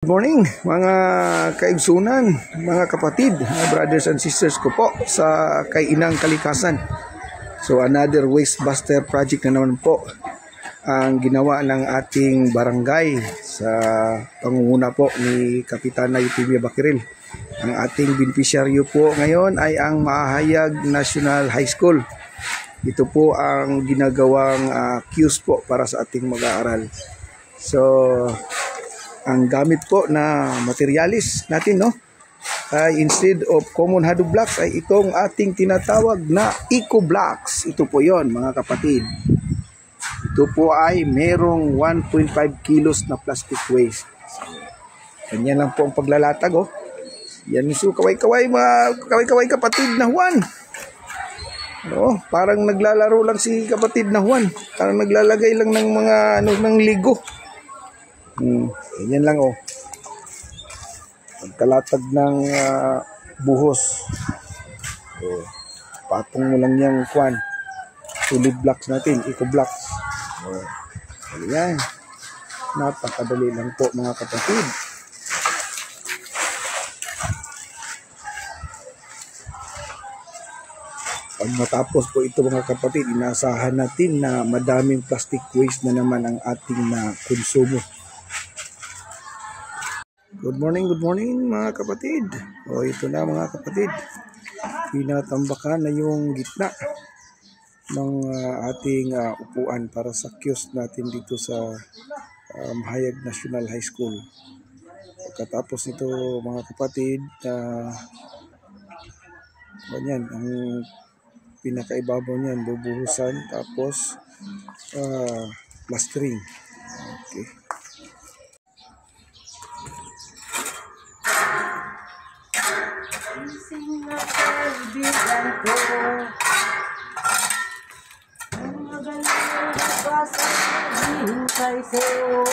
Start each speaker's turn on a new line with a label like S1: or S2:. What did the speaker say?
S1: Good morning mga kaigsunan, mga kapatid, mga brothers and sisters ko po sa Kainang Kalikasan. So another waste buster project na naman po ang ginawa ng ating barangay sa pangunguna po ni Kapitana Eutimia Bakiril. Ang ating beneficiaryo po ngayon ay ang Mahayag National High School. Ito po ang ginagawang queues po para sa ating mag-aaral. So ang gamit po na materialis natin, no, ay instead of common hado blocks ay itong ating tinatawag na eco blocks. Ito po yon mga kapatid. Ito po ay merong 1.5 kilos na plastic waste. Ganyan lang po ang paglalatag, oh. Yan, so kaway-kaway kapatid na Juan. No, parang naglalaro lang si kapatid na Juan. Parang naglalagay lang ng mga ng ligo. Ganyan lang, oh. Pagkalatag ng buhos. So, patong mo lang yung kwan. Solid blocks natin, eco blocks. Ayan. Napakadali lang po mga kapatid. Pag matapos po ito mga kapatid, inaasahan natin na madaming plastic waste na naman ang ating konsumo. Good morning mga kapatid. O ito na mga kapatid. Pinatambakan na yung gitna ng ating upuan para sa kiosk natin dito sa Mahayag National High School. Pagkatapos nito mga kapatid, ganyan, ang pinakaibabaw niyan, bubuhusan tapos plastering. Okay.
S2: Ising na kaibigan ko, ang magaling na basa naghihintay sa'yo.